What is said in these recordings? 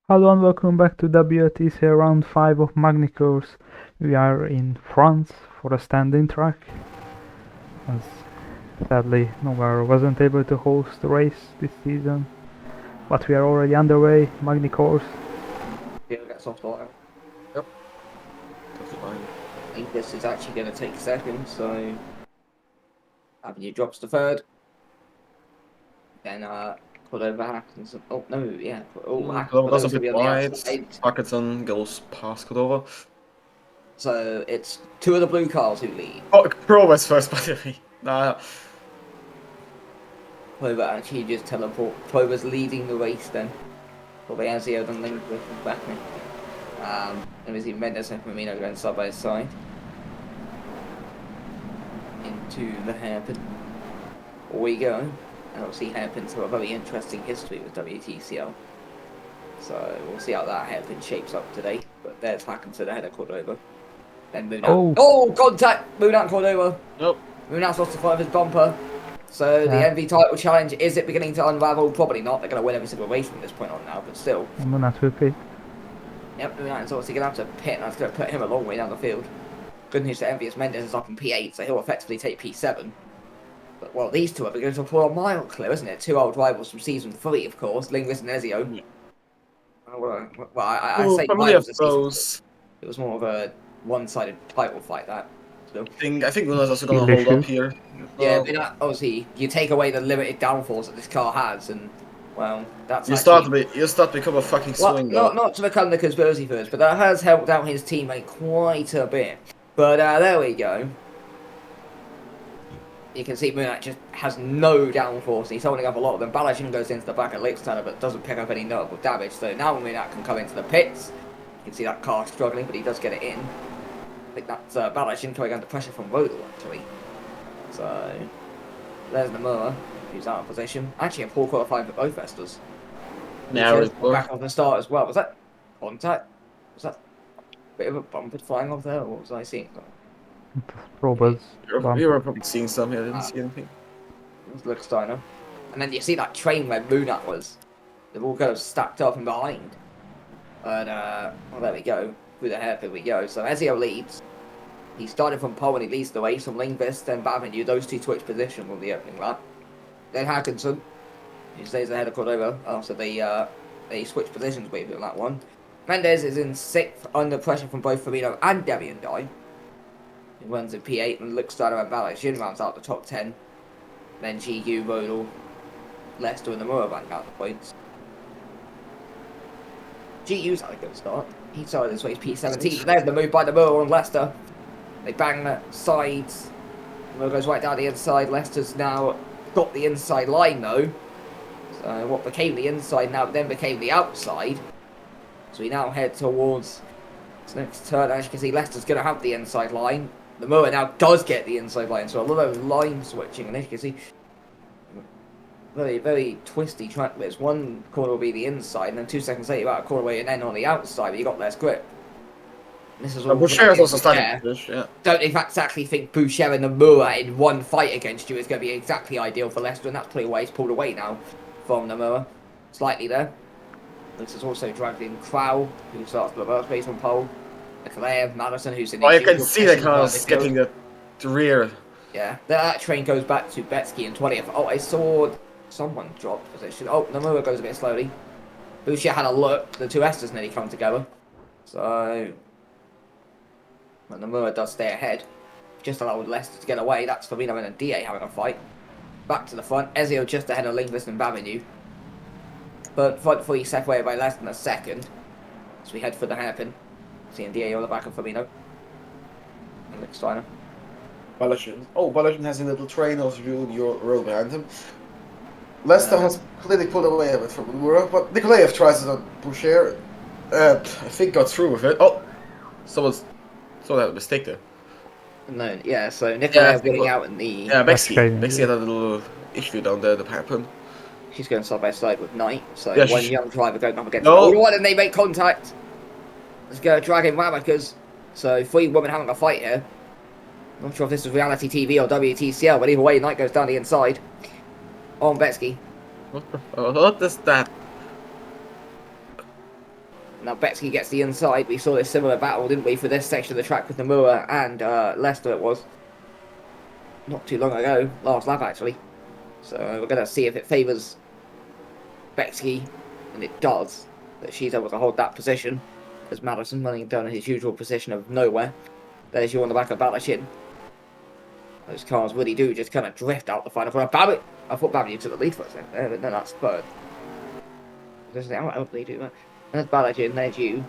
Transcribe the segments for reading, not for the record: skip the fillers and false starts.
Hello and welcome back to WTCL round 5 of Magny-Cours. We are in France for a standing track, as sadly nowhere wasn't able to host the race this season. But we are already underway, Magny-Cours. Yeah, get soft water. Yep, that's fine. I think this is actually going to take second, so Avenue drops to third. Then Cordova happens. Oh no, yeah. Cordova goes a Cordova's going to bit be on the wide. outside. Parkinson goes past Cordova. So it's two of the blue cars who lead. Oh, Cordova's first, by the way. Nah, Cordova actually just teleport. Cordova's leading the race then. Probably Azio then Lindquist and Backman. And we see Mendes and Firmino going side by side into the hairpin. We go. And obviously hairpins have a very interesting history with WTCL. So we'll see how that hairpin shapes up today. But there's Hackinson ahead of Cordova. Then Moonat. Oh, contact! Moonat Cordova. nope. Moonat's lost the front of his bumper. So the Yeah. MV title challenge, is it beginning to unravel? Probably not. They're going to win every single race from this point on now, but still. I'm gonna have to pit. Yep, Moonat's obviously going to have to pit, and that's going to put him a long way down the field. Good news that Envious Mendes is up in P8, so he'll effectively take P7. But, well, these two are going to pull a mile clear, isn't it? Two old rivals from Season 3, of course, Linguist and Ezio. Yeah. Well, I say Probably of rivals of Season 3. those. It was more of a one-sided title fight, that. So, I think Luna's also gonna Skill hold up issues. here. yeah, Well, but obviously, you take away the limited downforce that this car has, and, well, that's you actually... start to become a fucking Well, swing though. not to become the conspiracy first, but that has helped out his teammate quite a bit. But there we go. You can see Munich just has no downforce. He's holding up a lot of them. Balashim goes into the back of Licksteiner, but doesn't pick up any notable damage. So now Munich can come into the pits. You can see that car struggling, but he does get it in. I think that's Balashim coming under pressure from Rodel, actually. So there's Nomura, who's out of position. Actually, a poor qualifying for both Estes. Now it's Back off the start as well. Was that contact? Was that a bit of a bumper flying off there, or what was I seeing? Robots. you were probably seeing some. I didn't see anything. It was Licksteiner. And then you see that train where Moonat was. They've all kind of stacked up and behind. And, well, there we go. Through the hairpin we go. So Ezio leads. He started from pole and he leads the way. From Lingvist and Bavenu, those two switch position on the opening lap. Then Hackinson, who stays ahead of Cordova after they switch positions briefly on that one. Mendes is in 6th under pressure from both Firmino and Debian Dye. He runs in P8 and Licksteiner and Balashim rounds out the top 10. Then GU, Rodel, Leicester and the Nomura rank out the points. GU's had a good start. He started this race P17. There's the move by the Nomura on Leicester. They bang the sides. Nomura goes right down the inside. Leicester's now got the inside line though. So what became the inside now then became the outside. So we now head towards this next turn. As you can see, Leicester's going to have the inside line. The Nomura now does get the inside line, so a lot of line switching, and as you can see, very, very twisty track bits. One corner will be the inside, and then 2 seconds later, you're out a corner way, and then on the outside, but you got less grip. And this is all. Boucher is also starting to push, yeah. Don't in fact actually think Boucher and Nomura in one fight against you is going to be exactly ideal for Leicester, and that's pretty why he's pulled away now from Nomura. Slightly there. This is also dragged in Crow, who starts the reverse race on pole. Leclerc, Madison, who's in the You can see the cars getting the rear. Yeah, that train goes back to Betsky in 20th. Oh, I saw someone drop position. Oh, Nomura goes a bit slowly. Boucher had a look. The two Esters nearly come together. So, well, Nomura does stay ahead. Just allowed Leicester to get away. That's Firmino and DA having a fight. Back to the front. Ezio just ahead of Lingvist and Bavenu. But front three separated by less than a second. So we head for the hairpin. Seeing DA on the back of Firmino. And Licksteiner. Balashim. Oh, Balashim has a little train of your row behind him. Leicester has clearly pulled away a bit from Nomura, but Nikolaev tries it on Boucher. I think got through with it. Oh, someone had a mistake there. No, yeah, so Nikolaev getting out in the... Yeah, Bexy That's had a little issue down there, the hairpin. She's going side by side with Knight, so Yeah, one young driver going up against No. the older one, and they make contact. Let's go dragging Ramikers. So 3 women having a fight here. Not sure if this is reality TV or WTCL, but either way, Knight goes down the inside. On Betsky. What is that? Now Betsky gets the inside. We saw this similar battle, didn't we, for this section of the track with Nomura and Leicester it was. Not too long ago, last lap actually. So we're going to see if it favours Betsky, and it does, that she's able to hold that position. As Madison running down in his usual position of nowhere. There's you on the back of Balashin. Those cars really do just kind of drift out the final corner. I thought Babbage took the lead for a second there, but no, that's third. I don't really do that. There's Balashin, there's you.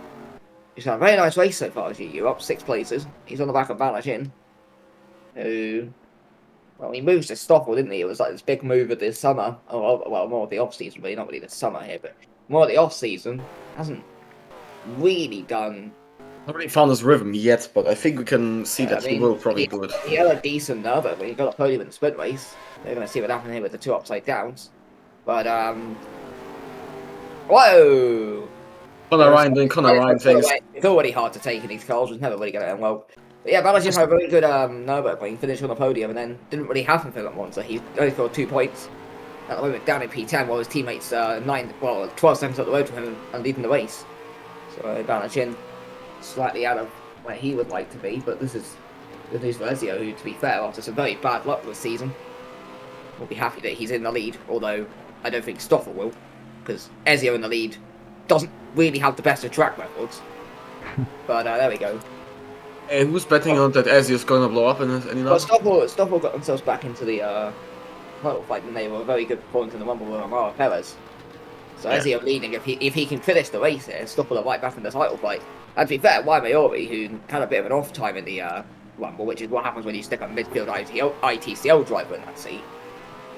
He's had a very nice race so far, you're up 6 places. He's on the back of Balashin. Who... Well, he moves to Stoffel, didn't he? It was like this big move of this summer. Oh, well, more of the off-season, really. Not really the summer here, but more of the off-season. Hasn't really done... Not really found his rhythm yet, but I think we can see that he will probably do it. He had a decent nerve when he got a podium in the sprint race. They're going to see what happened here with the 2 upside downs. But, whoa! Conor Ryan doing Conor Ryan things. It's already hard to take in these cars. It's never really going to end well. But yeah, Balashin had a very good Nürburgring, finished on the podium, and then didn't really happen for that one, so he only scored 2 points. At the moment, down in P10, while his teammates 12 seconds up the road from him and leading the race. So Balashin slightly out of where he would like to be, but this is good news for Ezio, who, to be fair, after some very bad luck this season, will be happy that he's in the lead, although I don't think Stoffel will, because Ezio in the lead doesn't really have the best of track records. But there we go. And who's betting on that Ezio's going to blow up in any Well, lap? Stoffel got themselves back into the title fight, and they were a very good performance in the Rumble with Amara Perez. So Ezio leading, if he can finish the race here, Stoffel are right back in the title fight. And to be fair, Maori, who had a bit of an off time in the Rumble, which is what happens when you stick a midfield ITCL driver in that seat.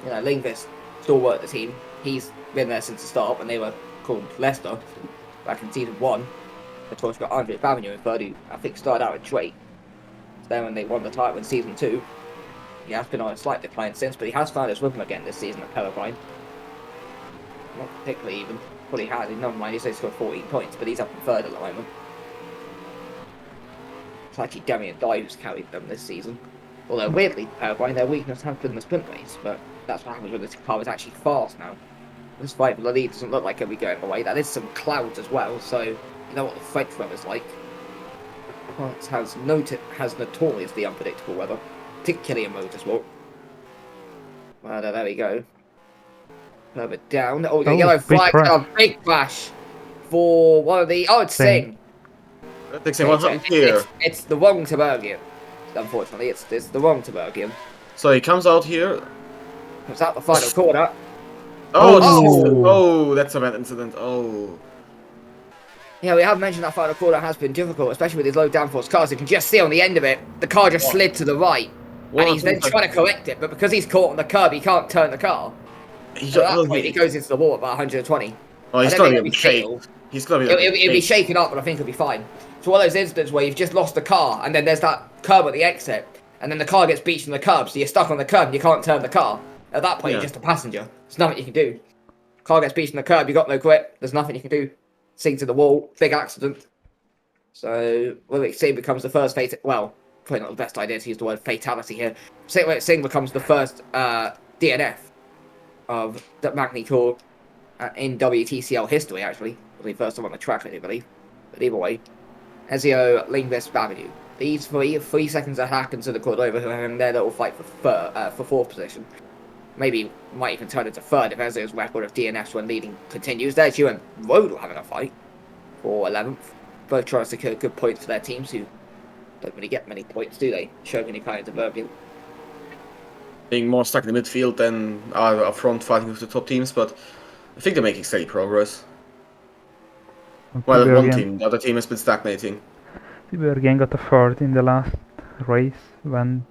You know, Lindqvist stalwart the team. He's been there since the start when they were called Leicester back in season 1. The torch got Andre Avenue in third, who I think started out at Drake. So then when they won the title in season 2, he has been on a slight decline since, but he has found his rhythm again this season at Peregrine. Not particularly even. Well, he had, never mind, he's only scored 14 points, but he's up in third at the moment. It's actually Demi Dye who's carried them this season. Although, weirdly, Peregrine, their weakness has been the sprint race, but that's what happens when this car is actually fast now. This fight for the lead doesn't look like it'll be going away. That is some clouds as well, so you know what the French weather's like. France has notoriously unpredictable weather, particularly in motorsport. Well, there we go. Further down. Oh, the yellow flag. A big crash for one of the... Oh, it's Singh. What happened here? It's the wrong Tabergian. Unfortunately, it's the wrong Tabergian. So he comes out here. Comes out the final corner. Oh, that's a bad incident. Oh. Yeah, we have mentioned that final corner has been difficult, especially with these low downforce cars. You can just see on the end of it, the car just slid to the right. And he's then trying to correct it, but because he's caught on the curb, he can't turn the car. So at that point, he goes into the wall at about 120. Oh, he's going to be shaken. It'll be shaken up, but I think it'll be fine. It's one of those incidents where you've just lost the car, and then there's that curb at the exit, and then the car gets beached on the curb, so you're stuck on the curb and you can't turn the car. At that point, you're just a passenger. There's nothing you can do. Car gets beached on the curb, you got no grip, there's nothing you can do. Sink to the wall, big accident. So, Singh becomes the first well, probably not the best idea to use the word fatality here. Singh becomes the first DNF of the Magny-Cours in WTCL history, actually. It was the first time on the track, I do believe. But either way, Ezio, Lindqvist, Avenue. These 3 seconds are Hackens to the Cordova, who are having their little fight for fourth position. Maybe might even turn into third if Ezio's record of DNFs when leading continues. There's you and Rodel having a fight for 11th. Both trying to secure good points for their teams, who don't really get many points, do they? Shogun and kind of Bergen. Being more stuck in the midfield than up front fighting with the top teams, but I think they're making steady progress. Well, one team, the other team has been stagnating. Bergen got a third in the last race when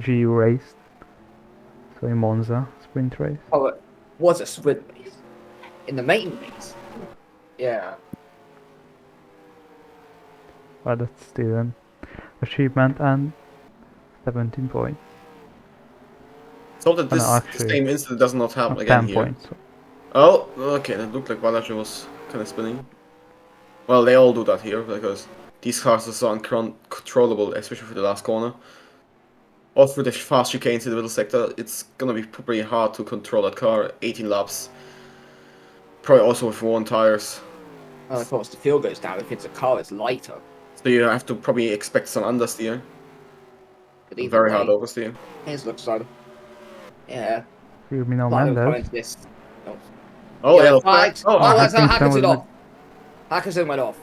GU raced. So in Monza, sprint race. Oh, it was a sprint race. In the main race? Yeah. Well, that's still an achievement and 17 points. So that this same incident does not happen again 10 here. points. Oh, okay, that looked like Balaji was kind of spinning. Well, they all do that here, because these cars are so uncontrollable, especially for the last corner. Or through the fast chicanes in the middle sector, it's gonna be pretty hard to control that car. 18 laps. Probably also with worn tires. And of course, the fuel goes down if it's a car that's lighter. So you have to probably expect some understeer. But either Very hard way, oversteer. here's looks like, yeah, Firmino like come Mendes. into this. Oh, Oh, yellow yellow flag. flags. Oh, Oh, that's how Atkinson Hackerson was off. Hackerson went off.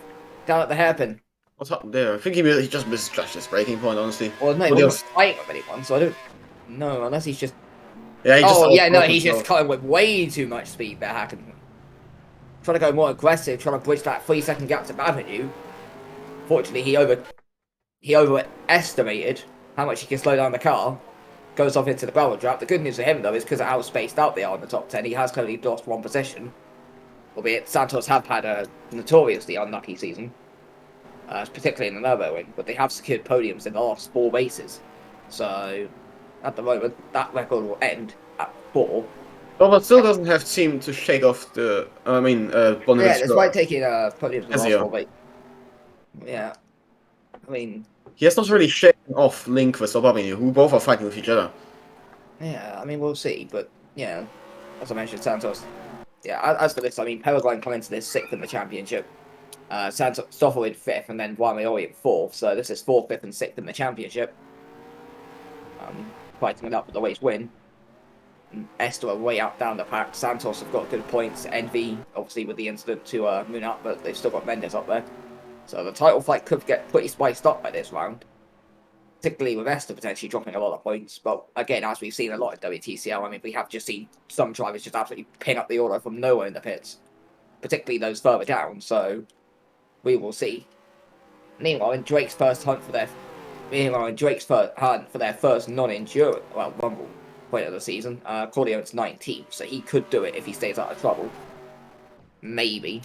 Down at the hairpin. what's happened there? I think he just misjudged his braking point, honestly. Well, no, he Well, wasn't fighting with anyone, so I don't know, unless he's just... yeah, he just Oh, yeah, no, outbroke he's just himself. cutting with way too much speed there, Hackerson. Trying to go more aggressive, trying to bridge that 3-second gap to Avenue. Fortunately, he overestimated how much he can slow down the car. Goes off into the barrel trap. The good news for him, though, is because of how spaced out they are in the top 10, he has currently lost one position. Albeit Santos have had a notoriously unlucky season, particularly in the Nürburgring, but they have secured podiums in the last 4 races. So, at the moment, that record will end at 4. Oh, but still doesn't have team to shake off the. Bonneville. Yeah, despite taking podiums in the last Ezio. 4 races. Yeah, I mean, He has not really shaken off Lindqvist or Babini, who both are fighting with each other. yeah, I mean, we'll see, but yeah, as I mentioned, Santos. Yeah, as for this, I mean, Peregrine come into this 6th in the championship. Santos Stoffel in 5th, and then Guamioli in 4th. So this is 4th, 5th, and 6th in the championship. Fighting it up with the race win. And Esther are way out down the pack. Santos have got good points. Envy, obviously, with the incident to Moon up, but they've still got Mendes up there. So the title fight could get pretty spiced up by this round. Particularly with Esther potentially dropping a lot of points. But again, as we've seen a lot in WTCL, I mean, we have just seen some drivers just absolutely pin up the order from nowhere in the pits. Particularly those further down, so we will see. Meanwhile, in Drake's first hunt for their first non-endurance, well, Rumble point of the season, Claudio's 19th, so he could do it if he stays out of trouble. Maybe.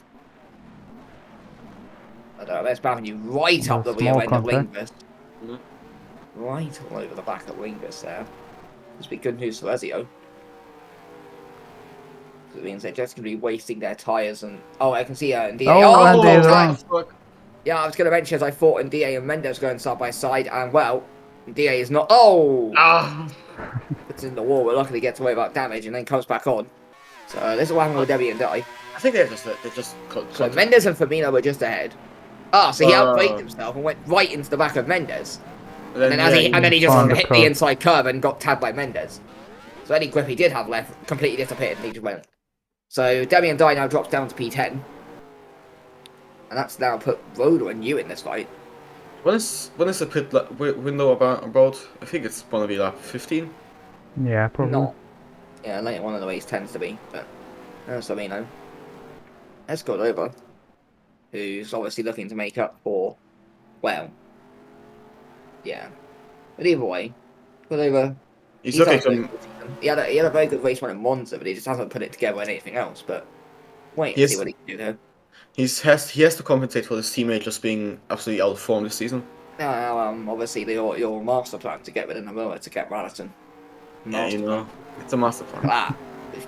But there's Bavenu right up the rear end of Lindqvist. Right all over the back of Lindqvist there. This would be good news for Ezio. It means they're just going to be wasting their tyres and... Oh, I can see NDA. Oh, NDA is right. Yeah, I was going to mention as I thought NDA and Mendes going side by side, and well, NDA is not... Oh! It's in the wall, but luckily gets away without damage and then comes back on. So this is what happened with Debbie and Dye. I think they just So Mendes and Firmino were just ahead. Ah, so he outbraked himself and went right into the back of Mendes. And then he just hit the inside curve and got tabbed by Mendes. So any grip he did have left completely disappeared and he just went. So Demian Dye now drops down to P10. And that's now put Roder and you in this fight. When is the pit window about? I think it's gonna be lap 15. Yeah, probably. Not. Yeah, later one of the race tends to be, but that's what I mean. Let's go over. Who's obviously looking to make up for, well, yeah. But either way, Cordova. He's looking to. He had a very good race run in Monza, but he just hasn't put it together in anything else. But wait and see what he can do there. He has to compensate for his teammate just being absolutely out of form this season. Obviously your master plan to get rid of Namura to get Rallison. Yeah, you know, it's a master plan. Ah,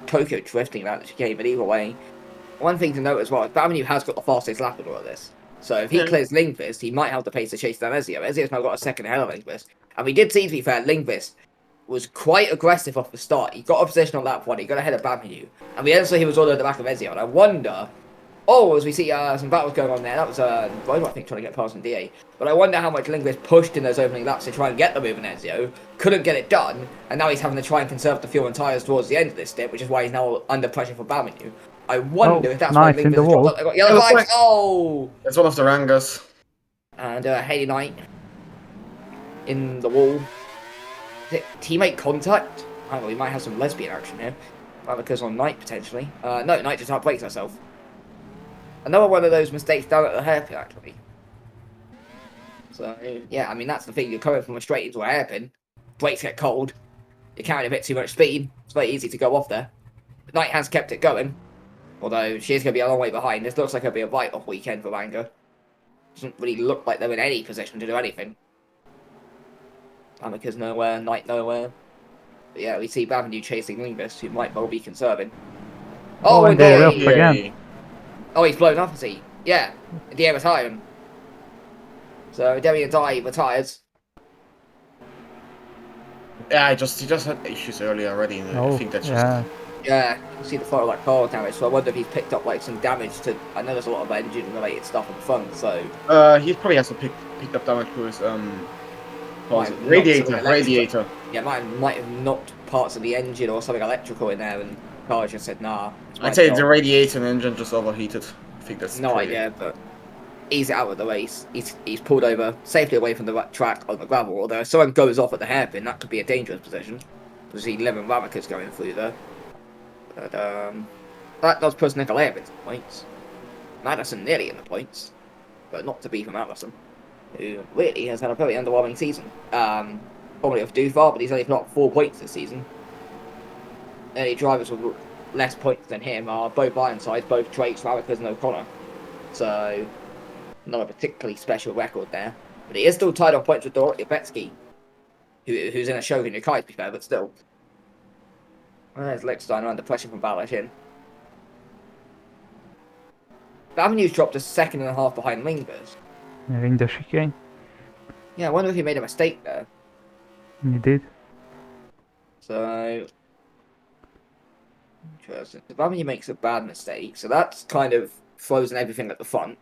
Tokyo drifting that chicane, but either way, one thing to note as well, Bavenu has got the fastest lap in all of this. So if he clears Lindqvist, he might have the pace to chase down Ezio. Ezio's now got a second ahead of Lindqvist. And we did see, to be fair, Lindqvist was quite aggressive off the start. He got a position on lap 1, he got ahead of Bavenu. And we then saw he was all over the back of Ezio. And I wonder... Oh, as we see some battles going on there, that was Roder, I think, trying to get past DA. But I wonder how much Lindqvist pushed in those opening laps to try and get the move on Ezio. Couldn't get it done, and now he's having to try and conserve the fuel and tyres towards the end of this stint, which is why he's now under pressure for Bavenu. I wonder if that's why Lindqvist has dropped up. Yellow flags! Oh! It's one of the Rangas. And Haley Knight in the wall. Is it teammate contact? I don't know, we might have some lesbian action here. Rather because on Knight, potentially. No, Knight just outbrakes herself. Another one of those mistakes down at the hairpin, actually. So, yeah, I mean, that's the thing. You're coming from a straight into a hairpin. Brakes get cold. You're carrying a bit too much speed. It's very easy to go off there. But Knight has kept it going. Although, she is going to be a long way behind. This looks like it'll be a write-off weekend for Manga. Doesn't really look like they're in any position to do anything. Amika's nowhere. Knight nowhere. But yeah, we see Bavenu chasing Lindqvist, who might well be conserving. Oh, and they're up again. Oh, he's blown up, is he? Yeah, Dia retiring. So Demi and Dye retires. Yeah, he just had issues earlier already. I think that's just Yeah, you can see the photo like car damage. So I wonder if he's picked up like some damage to. I know there's a lot of engine-related stuff on the front, so He probably has to picked up damage to his might have knocked something radiator. electrical. Radiator. Yeah, might have knocked parts of the engine or something electrical in there, and the car just said, "Nah, it's my I'd say the job." radiator and engine just overheated. I think that's No pretty. idea, but he's out of the race. He's pulled over safely away from the track on the gravel. Although if someone goes off at the hairpin, that could be a dangerous position. You see 11 Ramikers going through there. But that does push Nikolaev into the points. Madison nearly in the points, but not to be from Madison, who really has had a very underwhelming season. Probably off too far, but he's only put up 4 points this season. Any drivers with less points than him are both Ironsides, both Trace, Ramikers, and O'Connor. So not a particularly special record there. But he is still tied on points with Dorothy Betsky, who's in a Shogun Yokai, to be fair, but still. There's Lichtenstein under pressure from Balashin. Avenue's dropped a second and a half behind Lingers. In the chicane. Yeah, I wonder if he made a mistake there. You did. So, interesting. If Avenue makes a bad mistake, so that's kind of frozen everything at the front.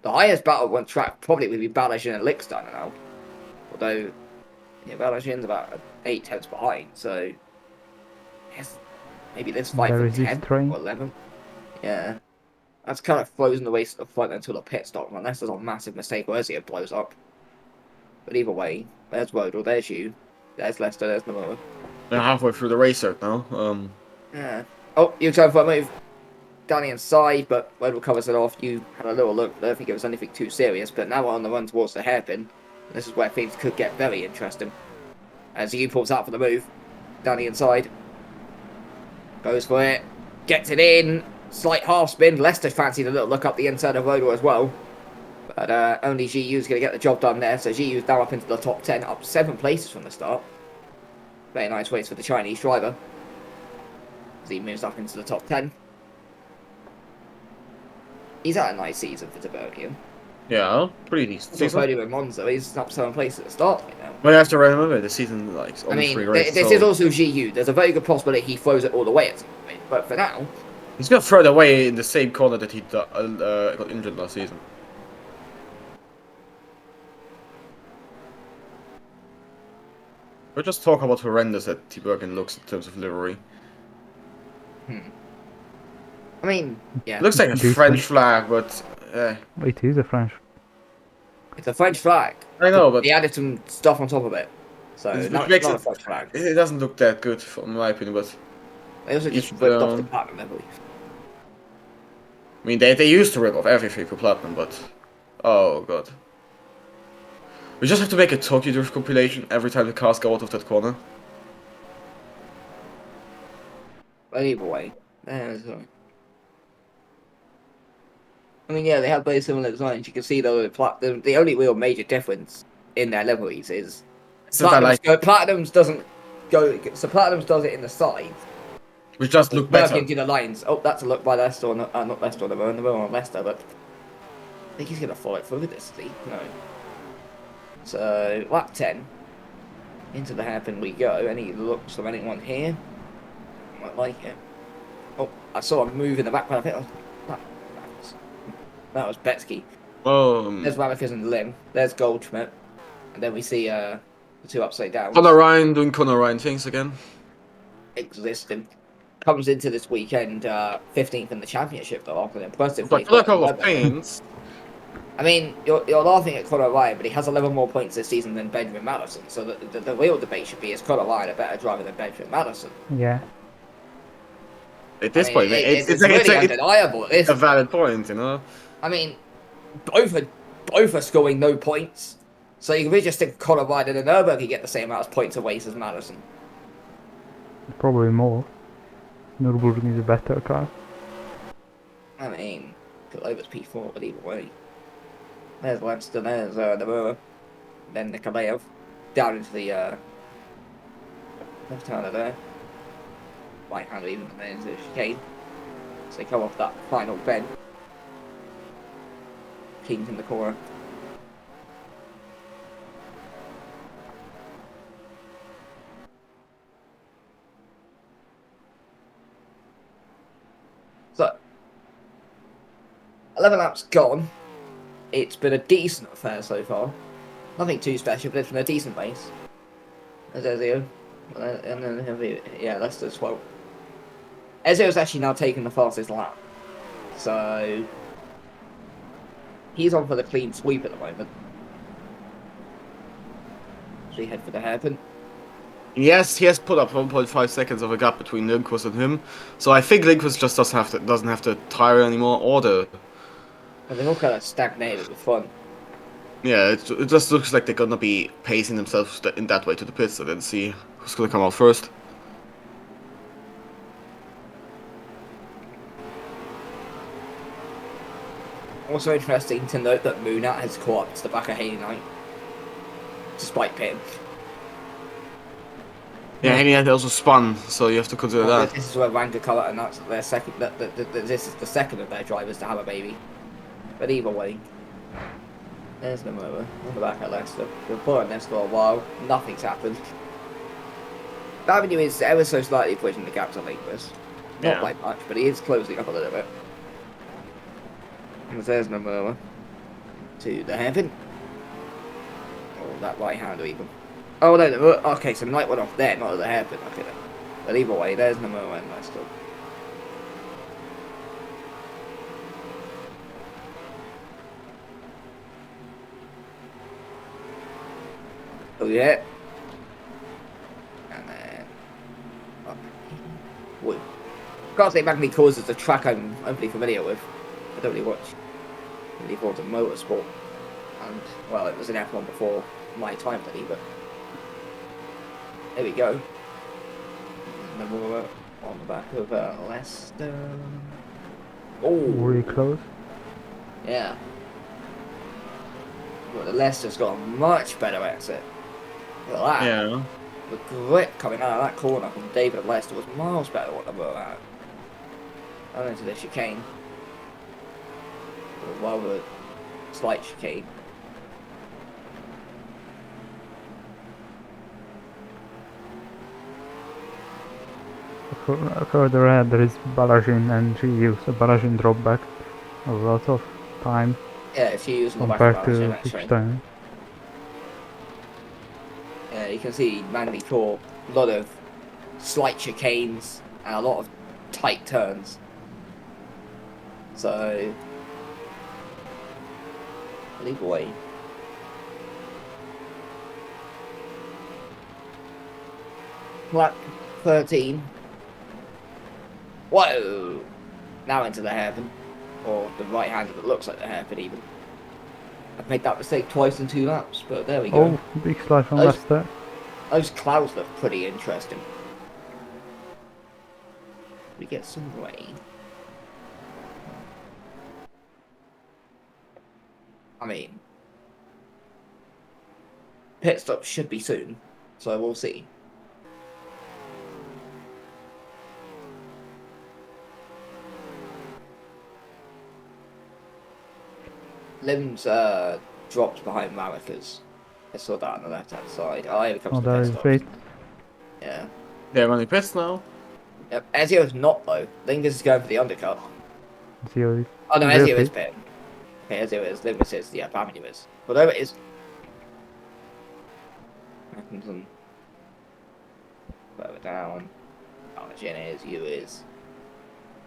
The highest battle on track probably would be Balashin and Lichtenstein now. Although, yeah, Balashin's about 8 tenths behind, so yes, maybe this fight There for is this 10 train. or 11. Yeah. That's kind of frozen the race at the front until the pit stop, unless there's a massive mistake or Ezio blows up. But either way, there's Rodel, there's you, there's Lester, there's Nomura. They're halfway through the race right now. Yeah. Oh, you're trying for a move. Danny inside, but Rodel covers it off. You had a little look, but I don't think it was anything too serious. But now we're on the run towards the hairpin. This is where things could get very interesting. As you pulls out for the move. Danny inside. Goes for it. Gets it in. Slight half spin. Lester fancied a little look up the inside of Rodel as well. But only GU's going to get the job done there. So GU's now up into the top 10, up 7 places from the start. Very nice race for the Chinese driver. As he moves up into the top 10. He's had a nice season for Tabernian. Yeah, pretty decent He's season. podium in Monza. He's up 7 places at the start right now. But you have to remember the season like I only mean, 3 races. this so is also GU. There's a very good possibility he throws it all the way at some point. But for now, he's gonna throw it away in the same corner that he got injured last season. We'll just talk about how horrendous that T-Bergen looks in terms of livery. I mean, yeah, Looks like a Decent. French flag, but It is a French. it's a French flag. I know, but He added some stuff on top of it. So Which now it's makes not a it- French flag. it doesn't look that good, in my opinion. But They also just If, ripped off the pattern, I believe. I mean, they used to rip off everything for Platinum, but oh god, we just have to make a Tokyo Drift compilation every time the cars go out of that corner. But either way, there's. I mean, yeah, they have very similar designs. You can see though, the only real major difference in their liveries is So that like, Platinum's doesn't go. So Platinum's does it in the sides. which just look Working better. into the lines. Oh, that's a look by Leicester, not Leicester on the road on Leicester, but I think he's going to follow through with this, is he? No. So, lap 10. Into the hairpin we go. Any looks from anyone here? Might like it. Oh, I saw a move in the background. I think that was Betsky. There's Ramikers and Lim. There's Goldschmidt. And then we see the 2 upside down. Conor Ryan doing Conor Ryan things again. Existing. Comes into this weekend 15th in the championship, though, after an impressive But a couple of pains. I mean, you're laughing at Conor Ryan, but he has 11 more points this season than Benjamin Madison. So the real debate should be, is Conor Ryan a better driver than Benjamin Madison? Yeah. At this point, it's really undeniable. It's a valid point, you know. I mean, both are scoring no points. So you can really just think Conor Ryan and Nürburgring get the same amount of points away as Madison. Probably more. Nürburgring is a better car. I mean, Colova's P4, but either way. There's Leinster, there's Nomura, then Nikolaev, down into the left-hander there. Right-hander even, and then into the chicane. So they come off that final bend. King's in the corner. 11 laps gone. It's been a decent affair so far. Nothing too special, but it's been a decent race. There's Ezio. And then, yeah, that's the 12. Ezio's actually now taking the fastest lap. So, he's on for the clean sweep at the moment. So we head for the hairpin. Yes, he has put up 1.5 seconds of a gap between Lindquist and him. So I think Lindquist just doesn't have the tire anymore, or the... And they're all kind of stagnated with fun. Yeah, it just looks like they're gonna be pacing themselves in that way to the pits and then see who's gonna come out first. Also interesting to note that Moonat has caught up to the back of Haley Knight. Despite pitting. Yeah, Henny had also spun, so you have to consider that. This is where Ranga Color announced their second. This is the second of their drivers to have a baby. But either way, there's no mower on the back of Leicester. We've put on this for a while. Nothing's happened. The Avenue is ever so slightly pushing the gap to Lindquist. Not by much, but he is closing up a little bit. And there's no mower to the hairpin. Oh, that right hander even. Oh no, okay, so Knight went off there, not at the hairpin. Okay then. But either way, there's no mower and Leicester. Oh yeah. And then Woo. Can't say Magny-Cours is a track I'm overly familiar with. I don't really watch really forward to motorsport. And well, it was an F1 before my time really, but there we go. And then we're on the back of Leicester. Oh, Really close. yeah. But the Leicester's got a much better exit. Look at that. Yeah. The grip coming out of that corner from David Leicester was miles better than what they were at. And into the chicane. A rather slight chicane. Further ahead there is Balajin, and she used a Balajin drop back a lot of time Yeah, if you use the back compared of to actually. each time. Yeah, you can see Magny-Cours, a lot of slight chicanes and a lot of tight turns. So, leave away. Lap 13. Whoa! Now into the hairpin. Or the right hand that looks like the hairpin even. I've made that mistake twice in 2 laps, but there we go. Oh, big slide from Those- Leicester. Those clouds look pretty interesting. We get some rain. I mean, pit stop should be soon, so we'll see. Lim's dropped behind Maracas. I saw that on the left hand side. Oh, here comes Oh, the there pit is stops. Bait. Yeah. They're running pits now. Yep. Ezio's not though. Lingus is going for the undercut. Zero. Oh no, Real Ezio is pit. pit. Okay, Ezio is. Lingus is. Yeah, Avenue is. Whatever it is. Atkinson. Further down. Allegin is. You is.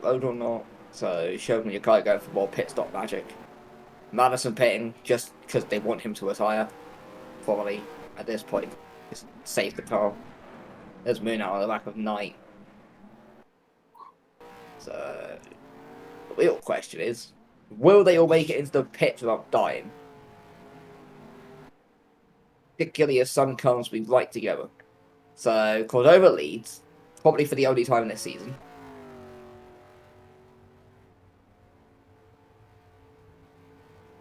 Road or not. So show me your guy going for more pit stop magic. Madison pitting just because they want him to retire. Probably at this point. Just save the car. There's Moon out on the back of Knight. So the real question is, will they all make it into the pit without dying? Particularly as sun comes we right together. So Cordova leads, probably for the only time this season.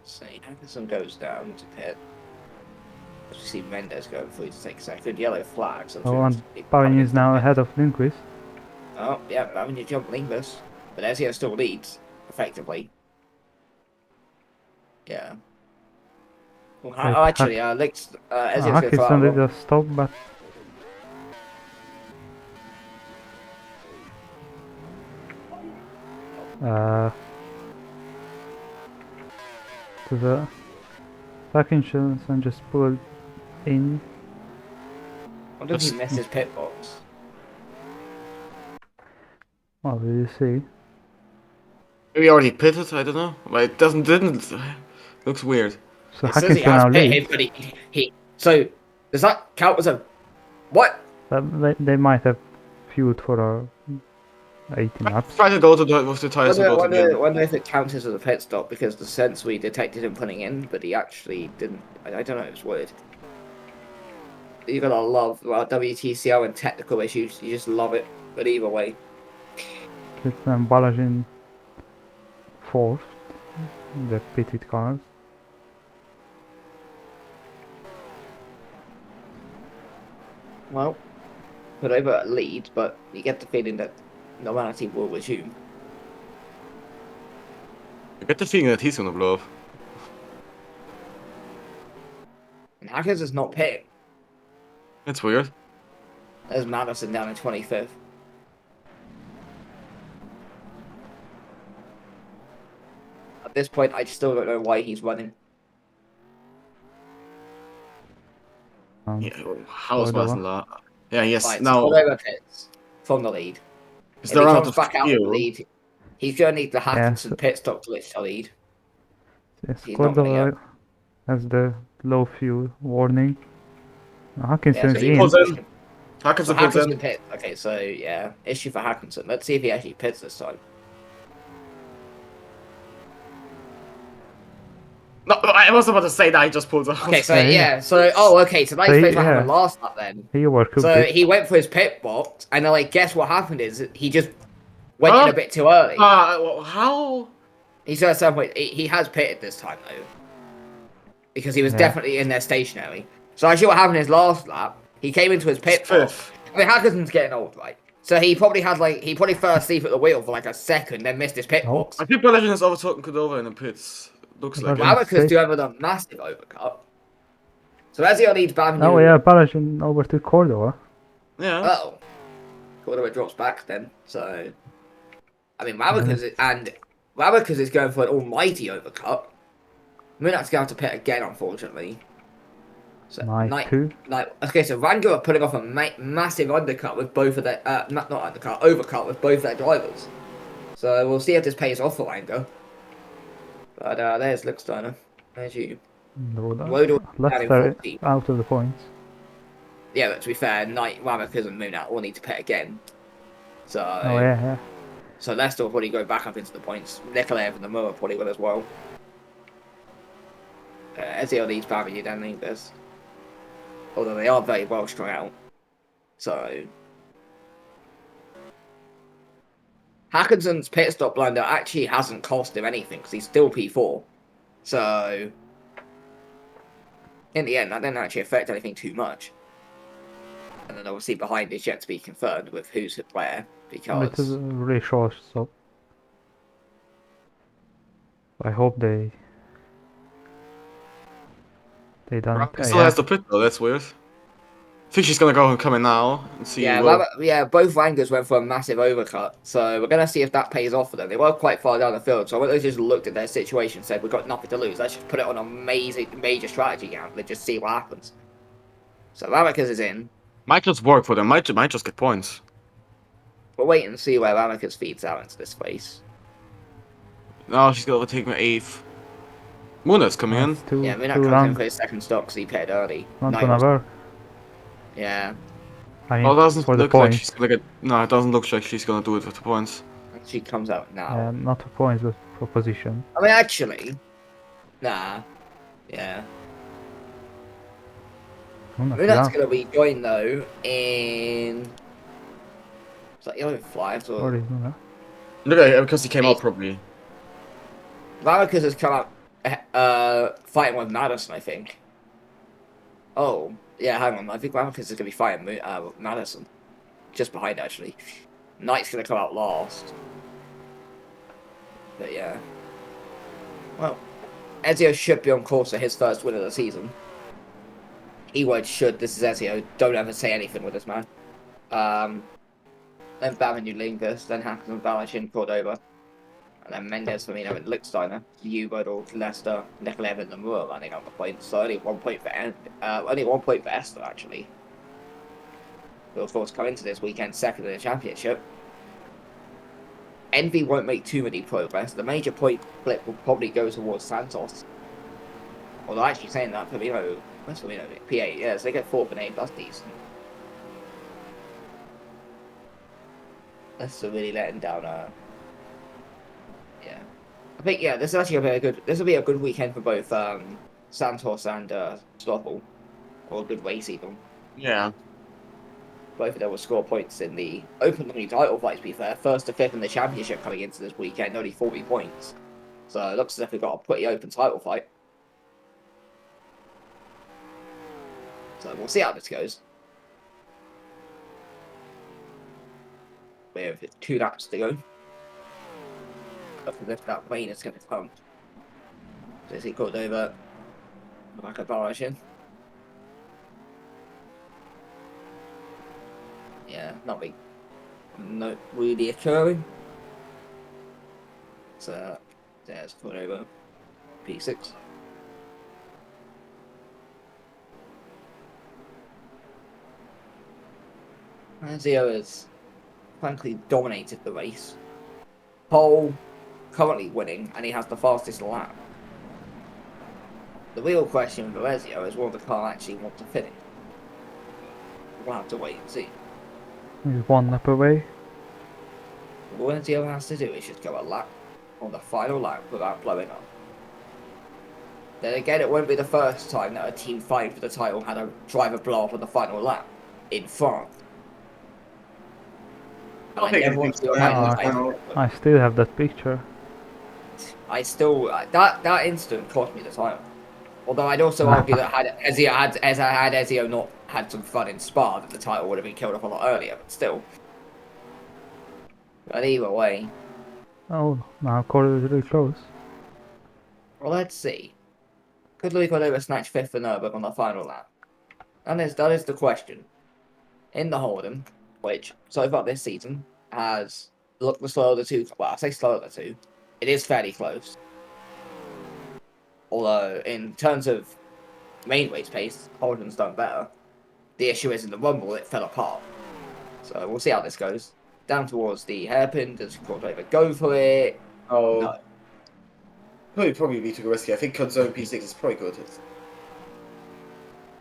See, Anderson goes down to pit. As we see Mendes going for you to take a second. Yellow flags. Oh, and Parin is now ahead of Lindquist. Oh, yeah, having you jump Lingus. But Ezio still leads, effectively. Yeah. Well, Wait, actually, Ezio's going to Hackison did a stop, but to the back entrance and just pulled in. What did he That's- miss his pit box? What did you see? Maybe he already pitted, I don't know. But it didn't. Looks weird. So It says he Hackinson has now pitted, leads. but he. So does that count as a what? They might have fueled for a 18 laps. Try to go to the with the tires and go to the end. Wonder if it counts as a pit stop because the sense we detected him putting in, but he actually didn't. I don't know. It's weird. You gotta love WTCL and technical issues. You just love it. But either way, It's Balajin fourth, the pitted cars. well, put over a lead, but you get the feeling that normality will resume. I get the feeling that he's gonna blow up. And Hackers is not pitting. That's weird. There's Madison down in 25th. At this point, I still don't know why he's running. Yeah, how is Cordova. Madison that? Yeah, yes. Right, so Now, Cordova pits from the lead. is If there he out comes of back out of the fuel? lead, he's going to need the Hackinson so- pit stop to lift the lead. Yes, He's not gonna Cordova has the low fuel warning. Yeah, Hackinson's so he in. pulls puts in. him. Hackinson So pulls Hackinson in. pit. Okay, so yeah, issue for Hackinson. Let's see if he actually pits this time. No, I was about to say that he just pulls out. Okay, so Yeah, yeah. yeah, so okay, so nice So, place what yeah. happened last lap then. He overcooked So it. he went for his pit box, and then like, guess what happened is he just went in Huh? a bit too early. How? He's at some point. He has pitted this time though, because he was Yeah. definitely in there stationary. So actually, what happened is last lap he came into his pit box. Fifth. I mean, Hackinson's getting old, right? So he probably had he probably fell asleep at the wheel for like a second, then missed his pit Oh. box. I think Belgium has overtaken Cordova in the pits. Looks like Belgium. it. Well, because do have a massive overcut. So as he leads Bavin, Oh yeah, Balajin over to Cordova. Yeah. oh, Cordova drops back then. So I mean, Rabakas is going for an almighty overcut. Munak's going to pit again, unfortunately. So Nice too. okay, so Rango are putting off a massive undercut with both of their not undercut, overcut with both their drivers. So we'll see if this pays off for Rango. But there's Licksteiner. There's you. Road Left there out of the points. Yeah, but to be fair, Rabakas and Munak all need to pit again. So Oh yeah. So Leicester will probably go back up into the points. Nikolaev and the Moore probably will as well. Ezio leads Bavin, you don't need this. Although they are very well strung out. So Hackinson's pit stop blunder actually hasn't cost him anything because he's still P4. So in the end, that didn't actually affect anything too much. And then obviously behind is yet to be confirmed with who's where because It is a really short stop. I hope they done Rankin it. still has the pit though, that's weird. I think she's gonna go and come in now and see. Both Rangers went for a massive overcut, so we're gonna see if that pays off for them. They were quite far down the field, so I went and just looked at their situation, and said we've got nothing to lose. Let's just put it on a major strategy gamble and just see what happens. So Ramicus is in. Might just work for them. Might just get points. We'll wait and see where Ramicus feeds out into this space. No, she's gonna take my 8th. Muna's coming in. That's too, Yeah, Munak too comes in long. for his second stop because he pitted early. Not Night gonna was- work. Yeah, I mean, Oh, it doesn't for the look like points. she's gonna get. No, it doesn't look like she's gonna do it with the points. and she comes out now. Not for points, but for position. I mean, actually, nah. Yeah. Munak's going to be joined, though, in... Is that yellow flags? Or... Sorry, Muna. Look at it, because he came out probably. Ramicus has come out fighting with Madison, I think. Oh, yeah, hang on. I think Ramicus is going to be fighting Madison. Just behind, actually. Knight's going to come out last. But, yeah. Well, Ezio should be on course for his first win of the season. Keyword should. This is Ezio. Don't ever say anything with this man. Then Bavin Lingus, then Hackers and Balachin Cordova. And then Mendes, Firmino, and Lichtsteiner, Uberdal, Leicester, Nekolev, and Moore running up the points. So only 1 point for only 1 point for Esther actually. Who of course come into this weekend second in the championship. Envy won't make too many progress. The major point flip will probably go towards Santos. Although actually saying that, Firmino, where's Firmino? P8, yeah, so they get 4th and 8, that's decent. Leicester really letting down. Yeah, I think this is actually a very good. This will be a good weekend for both Santos and Stoffel, or a good race even. Yeah. Both of them will score points in the Open League title fight. To be fair, 1st to 5th in the championship coming into this weekend, only 40 points. So it looks as if we've got a pretty open title fight. So we'll see how this goes. We have 2 laps to go. Look as if that rain is going to come. So is he called over? Like a barrage in. Yeah, nothing not really occurring. So there's called over P6. Zio has frankly dominated the race. Pole currently winning, and he has the fastest lap. The real question for Ezio is will the car actually want to finish? We'll have to wait and see. He's 1 lap away. All Ezio has to do is just go a lap on the final lap without blowing up. Then again, it won't be the first time that a team fight for the title had a driver blow up on the final lap in France. And I never want to see what happens. I still have that picture. I still that incident cost me the title. Although I'd also argue that had Ezio not had some fun in Spa, that the title would have been killed off a lot earlier. But still, but either way. Oh, now Corey is really close. Well, let's see. Could Louis Cordova snatch 5th for Nürburgring on the final lap? That is the question. In the Holden, which so far this season has looked the slower of the two. Well, I say slower of the two. It is fairly close. Although, in terms of main race pace, Holden's done better. The issue is in the Rumble, it fell apart. So we'll see how this goes. Down towards the hairpin, does Cordova go for it? Oh. No. Probably be too risky. I think Zone P6 is probably good.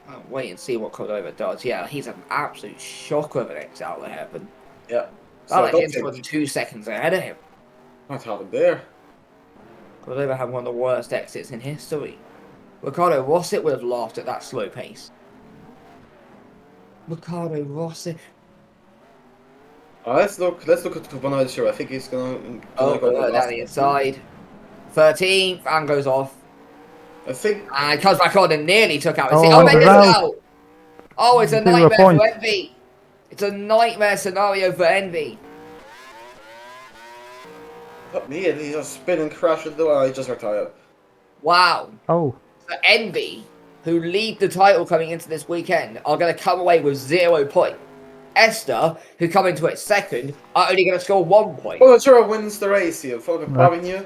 I'll wait and see what Cordova does. Yeah, he's an absolute shocker of an exit out of the hairpin. Yeah. So Alex was 2 seconds ahead of him. Not having there. Cordova had one of the worst exits in history. Ricardo Rosset would have laughed at that slow pace. Ricardo Rosset. Let's look at Van show. I think he's gonna go down the inside. 13th and goes off. I think and comes back on and nearly took out. Mendes out. Oh, it's a nightmare for Envy. It's a nightmare scenario for Envy. Not me, and he just spin and crash into the wall. He just retired. Wow. Oh. So Envy, who lead the title coming into this weekend, are going to come away with 0 points. Esther, who come into it second, are only going to score 1 point. Well, Churro wins the race here, followed by Pavigny,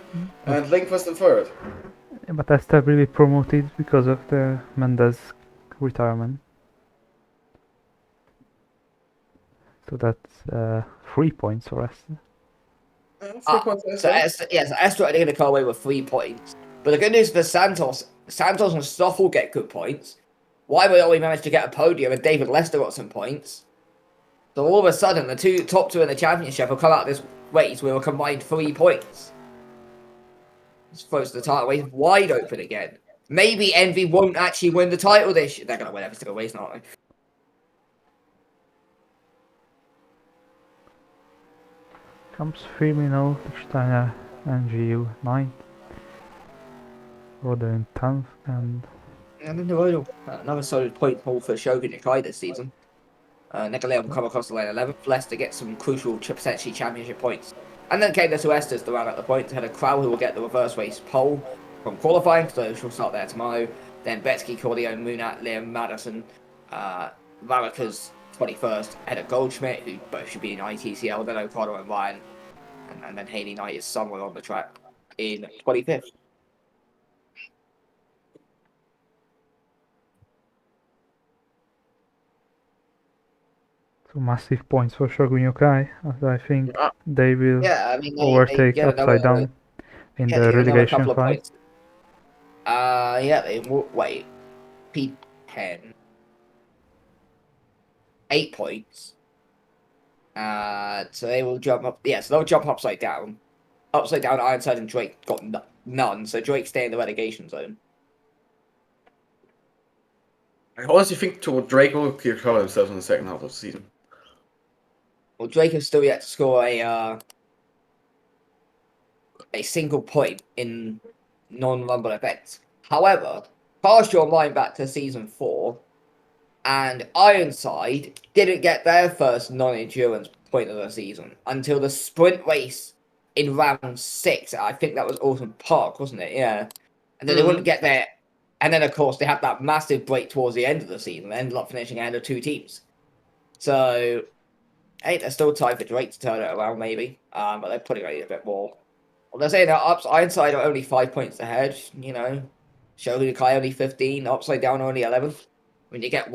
and Lindqvist in third. But Esther really promoted because of the Mendes retirement. So that's 3 points for Esther. 3 points. So Esther are going to come away with 3 points. But the good news for Santos and Stoffel get good points. Why we only managed to get a podium and David Lester got some points. So all of a sudden, the top two in the championship will come out of this race with a combined 3 points. This throws the title race wide open again. Maybe Envy won't actually win the title this year. They're going to win every single race, aren't they? Comes Firmino, Lichtsteiner, and GU 9th. Roder in 10th, and then the Royal, another solid point haul for Shogun Yakai this season. Nicolai will come across the lane 11th, Leicester get some crucial potentially championship points. And then came the two Esters to round out the points ahead of Crow, who will get the reverse race pole from qualifying, so she'll start there tomorrow. Then Betsky, Cordio, Munat, Liam, Madison, Valaka's 21st ahead of Goldschmidt, who both should be in ITCL, then O'Connor and Ryan and then Haley Knight is somewhere on the track in 25th. So massive points for Shogun Yokai, as I think they will Yeah, I mean, they overtake Upside Down in the they get another relegation couple of fight. points. Yeah, they wait. P10, 8 points. So they will jump up. Yeah, so they'll jump Upside Down. Upside Down, Ironside, and Drake got none. So Drake stay in the relegation zone. I honestly think Drake will cover himself in the second half of the season. Well, Drake has still yet to score a single point in non-Rumble events. However, cast your mind back to season 4, and Ironside didn't get their first non-endurance point of the season until the sprint race in round 6. I think that was Autumn Park, wasn't it? Yeah. And then they wouldn't get there. And then, of course, they had that massive break towards the end of the season. They ended up finishing ahead of 2 teams. So, hey, there's still time for Drake to turn it around, maybe. But they're putting it a bit more. Well, they're saying that Ironside are only 5 points ahead, Shogun Kai only 15, Upside Down only 11th. I mean, you get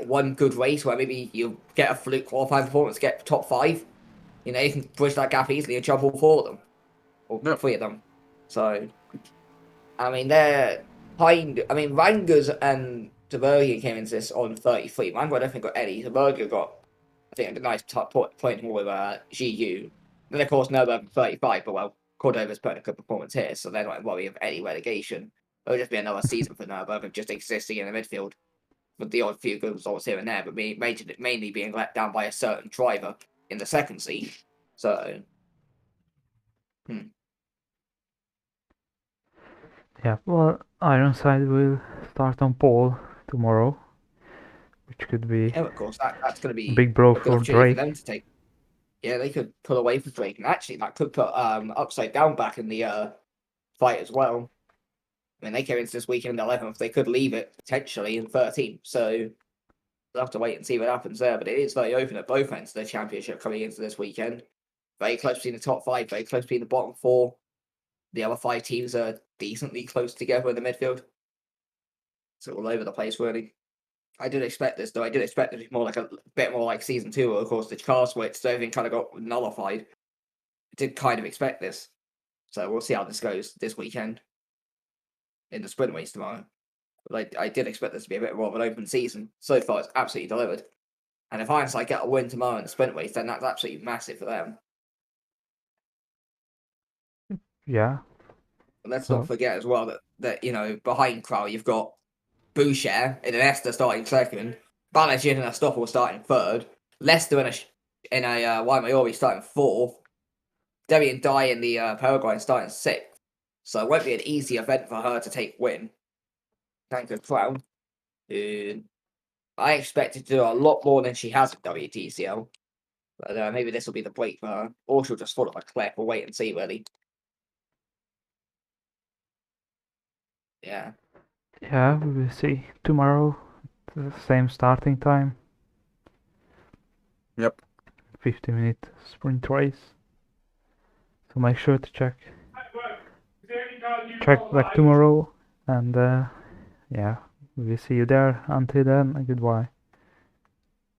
one good race where maybe you get a fluke qualifying performance, get top 5. You can bridge that gap easily and jump all 4 of them. Or 3 of them. So, I mean, they're behind. I mean, Rangers and Tabergia came into this on 33. Rangers, I don't think got any. Tabergia got, I think, a nice point more with GU. Then, of course, Nuremberg 35, but well, Cordova's put in a good performance here, so they're not in worry of any relegation. It'll just be another season for Nuremberg of just existing in the midfield with the odd few good results here and there, but mainly being let down by a certain driver in the second seed. So, Yeah, well, Ironside will start on pole tomorrow, which could be yeah, of course, that's going to a be big blow a good for opportunity for Drake. them to take. Yeah, they could pull away from Drake, and actually, that could put Upside Down back in the fight as well. I mean, they came into this weekend in 11th. They could leave it potentially in 13th. So we'll have to wait and see what happens there. But it is very open at both ends of the championship coming into this weekend. Very close between the top 5, very close between the bottom 4. The other 5 teams are decently close together in the midfield. So all over the place, really. I did expect this, though. I did expect it to be more like a bit more like season 2. Of course, the car switch, so everything kind of got nullified. I did kind of expect this. So we'll see how this goes this weekend in the sprint race tomorrow. But I did expect this to be a bit more of an open season. So far, it's absolutely delivered. And if Ironside get a win tomorrow in the sprint race, then that's absolutely massive for them. Yeah. And let's not forget as well that behind Crow, you've got Boucher in an Esther starting second, Balajian and Estoppel starting third, Leicester in a Waimayori starting fourth, Debbie and Dye in the Paraguay starting sixth. So it won't be an easy event for her to take win. Thank you, Crown. I expected to do a lot more than she has at WTCL. But maybe this will be the break for her. Or she'll just fall off a cliff. We'll wait and see, really. Yeah. Yeah, we will see tomorrow. The same starting time. Yep. 50-minute sprint race. So make sure to check back tomorrow. And yeah, we will see you there. Until then, goodbye.